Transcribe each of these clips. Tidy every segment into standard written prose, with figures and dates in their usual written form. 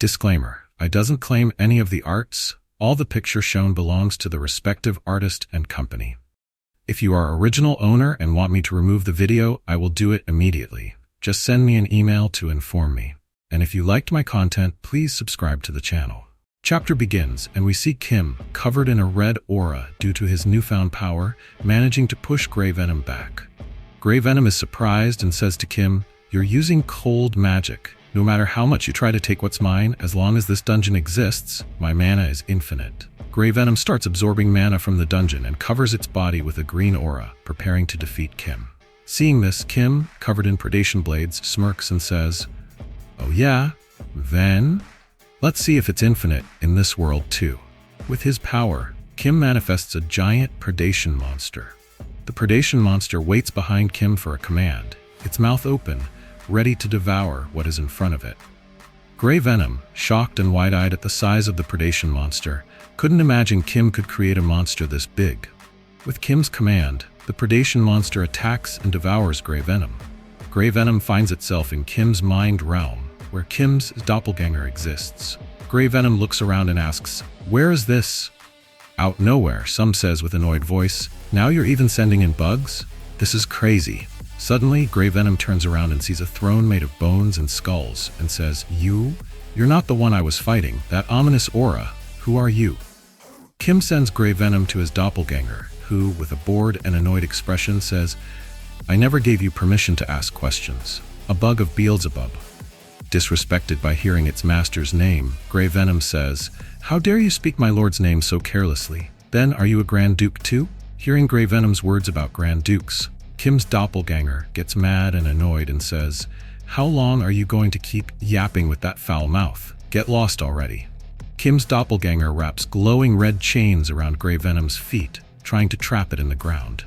Disclaimer: I doesn't claim any of the arts. All the picture shown belongs to the respective artist and company. If you are original owner and want me to remove the video, I will do it immediately. Just send me an email to inform me. And if you liked my content, please subscribe to the channel. Chapter begins, and we see Kim, covered in a red aura due to his newfound power, managing to push Grey Venom back. Grey Venom is surprised and says to Kim, "You're using cold magic. No matter how much you try to take what's mine, as long as this dungeon exists, my mana is infinite." Grey Venom starts absorbing mana from the dungeon and covers its body with a green aura, preparing to defeat Kim. Seeing this, Kim, covered in predation blades, smirks and says, "Oh yeah? Then? Let's see if it's infinite in this world too." With his power, Kim manifests a giant predation monster. The predation monster waits behind Kim for a command, its mouth open, ready to devour what is in front of it. Grey Venom, shocked and wide-eyed at the size of the predation monster, couldn't imagine Kim could create a monster this big. With Kim's command, the predation monster attacks and devours Grey Venom. Grey Venom finds itself in Kim's mind realm, where Kim's doppelganger exists. Grey Venom looks around and asks, "Where is this?" "Out nowhere," some says with annoyed voice. "Now you're even sending in bugs? This is crazy." Suddenly, Grey Venom turns around and sees a throne made of bones and skulls and says, You're not the one I was fighting, that ominous aura. Who are you?" Kim sends Grey Venom to his doppelganger, who, with a bored and annoyed expression, says, "I never gave you permission to ask questions. A bug of Beelzebub." Disrespected by hearing its master's name, Grey Venom says, "How dare you speak my lord's name so carelessly? Then are you a Grand Duke too?" Hearing Grey Venom's words about Grand Dukes, Kim's doppelganger gets mad and annoyed and says, "How long are you going to keep yapping with that foul mouth? Get lost already." Kim's doppelganger wraps glowing red chains around Grey Venom's feet, trying to trap it in the ground.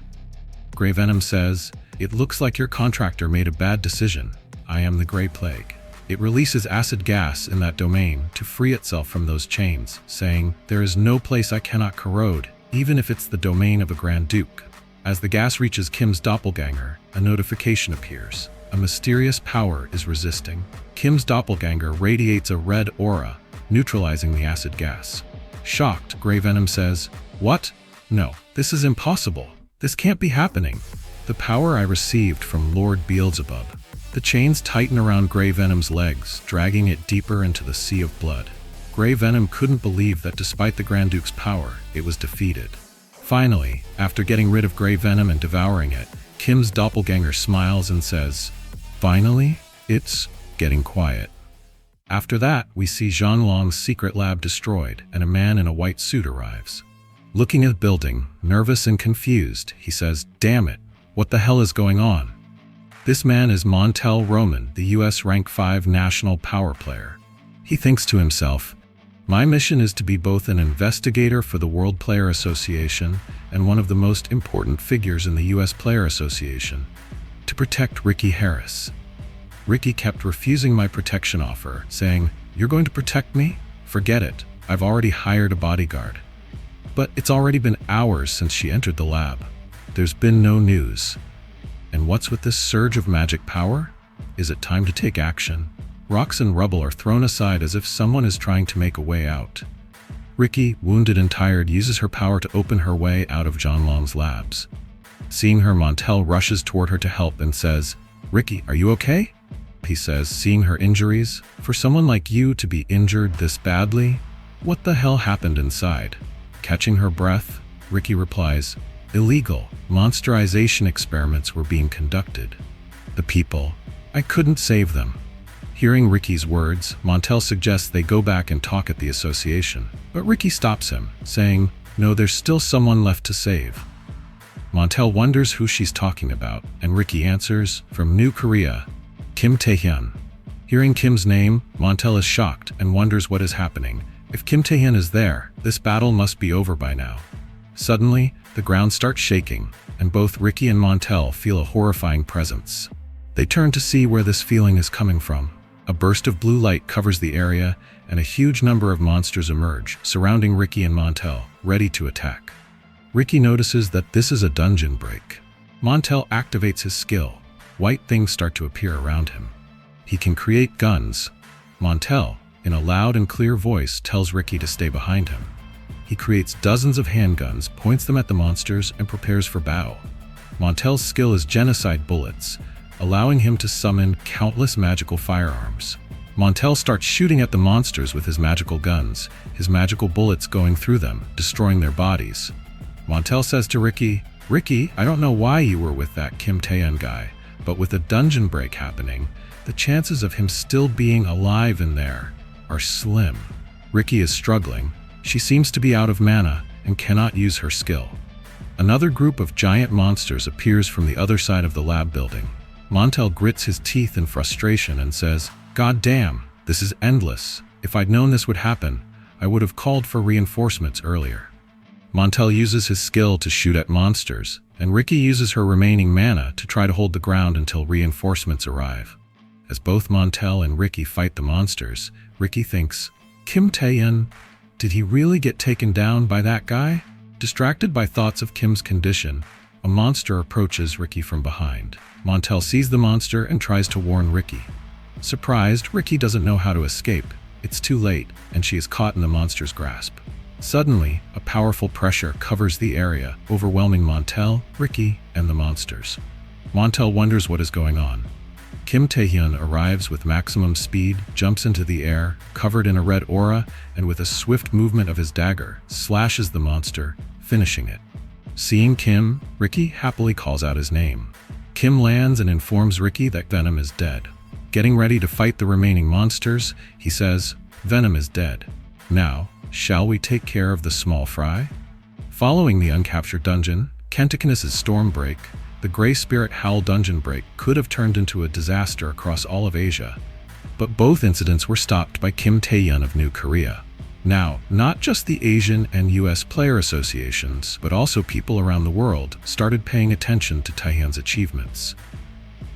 Grey Venom says, "It looks like your contractor made a bad decision. I am the Grey Plague." It releases acid gas in that domain to free itself from those chains, saying, "There is no place I cannot corrode, even if it's the domain of a Grand Duke." As the gas reaches Kim's doppelganger, a notification appears. A mysterious power is resisting. Kim's doppelganger radiates a red aura, neutralizing the acid gas. Shocked, Grey Venom says, "What? No, this is impossible. This can't be happening. The power I received from Lord Beelzebub." The chains tighten around Grey Venom's legs, dragging it deeper into the sea of blood. Grey Venom couldn't believe that despite the Grand Duke's power, it was defeated. Finally, after getting rid of Grey Venom and devouring it, Kim's doppelganger smiles and says, "Finally, it's getting quiet." After that, we see Zhanlong's secret lab destroyed, and a man in a white suit arrives. Looking at the building, nervous and confused, he says, "Damn it, what the hell is going on?" This man is Montel Roman, the US Rank 5 national power player. He thinks to himself, "My mission is to be both an investigator for the World Player Association and one of the most important figures in the US Player Association, to protect Ricky Harris. Ricky kept refusing my protection offer, saying, 'You're going to protect me? Forget it. I've already hired a bodyguard.' But it's already been hours since she entered the lab. There's been no news. And what's with this surge of magic power? Is it time to take action?" Rocks and rubble are thrown aside as if someone is trying to make a way out. Ricky, wounded and tired, uses her power to open her way out of Zhanlong's labs. Seeing her, Montel rushes toward her to help and says, "Ricky, are you okay?" He says, seeing her injuries, "For someone like you to be injured this badly? What the hell happened inside?" Catching her breath, Ricky replies, "Illegal monsterization experiments were being conducted. The people, I couldn't save them." Hearing Ricky's words, Montel suggests they go back and talk at the association, but Ricky stops him, saying, "No, there's still someone left to save." Montel wonders who she's talking about, and Ricky answers, "From New Korea, Kim Taehyun." Hearing Kim's name, Montel is shocked and wonders what is happening. If Kim Taehyun is there, this battle must be over by now. Suddenly, the ground starts shaking, and both Ricky and Montel feel a horrifying presence. They turn to see where this feeling is coming from. A burst of blue light covers the area, and a huge number of monsters emerge, surrounding Ricky and Montel, ready to attack. Ricky notices that this is a dungeon break. Montel activates his skill. White things start to appear around him. He can create guns. Montel, in a loud and clear voice, tells Ricky to stay behind him. He creates dozens of handguns, points them at the monsters, and prepares for battle. Montel's skill is genocide bullets, allowing him to summon countless magical firearms. Montel starts shooting at the monsters with his magical guns, his magical bullets going through them, destroying their bodies. Montel says to Ricky, "Ricky, I don't know why you were with that Kim Tae-eun guy, but with a dungeon break happening, the chances of him still being alive in there are slim." Ricky is struggling. She seems to be out of mana and cannot use her skill. Another group of giant monsters appears from the other side of the lab building. Montel grits his teeth in frustration and says, "God damn, this is endless. If I'd known this would happen, I would have called for reinforcements earlier." Montel uses his skill to shoot at monsters, and Ricky uses her remaining mana to try to hold the ground until reinforcements arrive. As both Montel and Ricky fight the monsters, Ricky thinks, "Kim Tae-eun, did he really get taken down by that guy?" Distracted by thoughts of Kim's condition, a monster approaches Ricky from behind. Montel sees the monster and tries to warn Ricky. Surprised, Ricky doesn't know how to escape. It's too late, and she is caught in the monster's grasp. Suddenly, a powerful pressure covers the area, overwhelming Montel, Ricky, and the monsters. Montel wonders what is going on. Kim Tae-eun arrives with maximum speed, jumps into the air, covered in a red aura, and with a swift movement of his dagger, slashes the monster, finishing it. Seeing Kim, Ricky happily calls out his name. Kim lands and informs Ricky that Venom is dead. Getting ready to fight the remaining monsters, he says, "Venom is dead. Now, shall we take care of the small fry?" Following the uncaptured dungeon, Kentakinus' storm break, the Grey Spirit Howl dungeon break could have turned into a disaster across all of Asia. But both incidents were stopped by Kim Tae-eun of New Korea. Now, not just the Asian and US player associations, but also people around the world started paying attention to Tae-eun's achievements.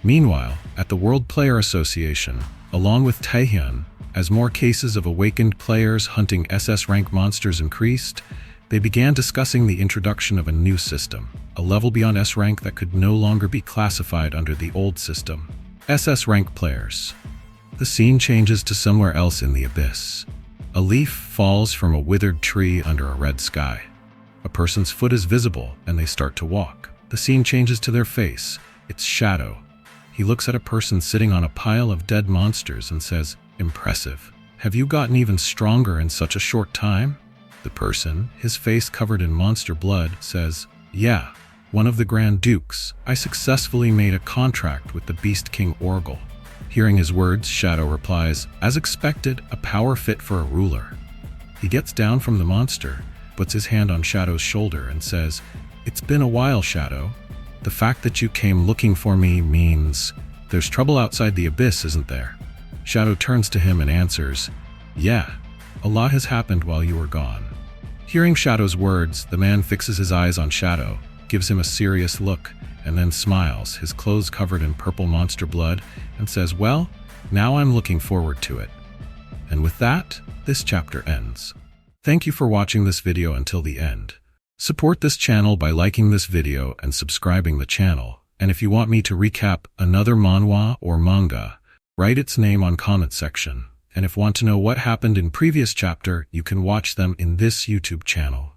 Meanwhile, at the World Player Association, along with Tae-eun, as more cases of awakened players hunting SS rank monsters increased, they began discussing the introduction of a new system, a level beyond S rank that could no longer be classified under the old system. SS rank players. The scene changes to somewhere else in the abyss. A leaf falls from a withered tree under a red sky. A person's foot is visible and they start to walk. The scene changes to their face. It's Shadow. He looks at a person sitting on a pile of dead monsters and says, "Impressive. Have you gotten even stronger in such a short time?" The person, his face covered in monster blood, says, "Yeah, one of the Grand Dukes. I successfully made a contract with the Beast King Orgel." Hearing his words, Shadow replies, "As expected, a power fit for a ruler." He gets down from the monster, puts his hand on Shadow's shoulder and says, "It's been a while, Shadow. The fact that you came looking for me means there's trouble outside the abyss, isn't there?" Shadow turns to him and answers, "Yeah, a lot has happened while you were gone." Hearing Shadow's words, the man fixes his eyes on Shadow, gives him a serious look, and then smiles, his clothes covered in purple monster blood, and says, "Well, now I'm looking forward to it." And with that, this chapter ends. Thank you for watching this video until the end. Support this channel by liking this video and subscribing the channel. And if you want me to recap another manhwa or manga, write its name on comment section. And if you want to know what happened in previous chapter, you can watch them in this YouTube channel.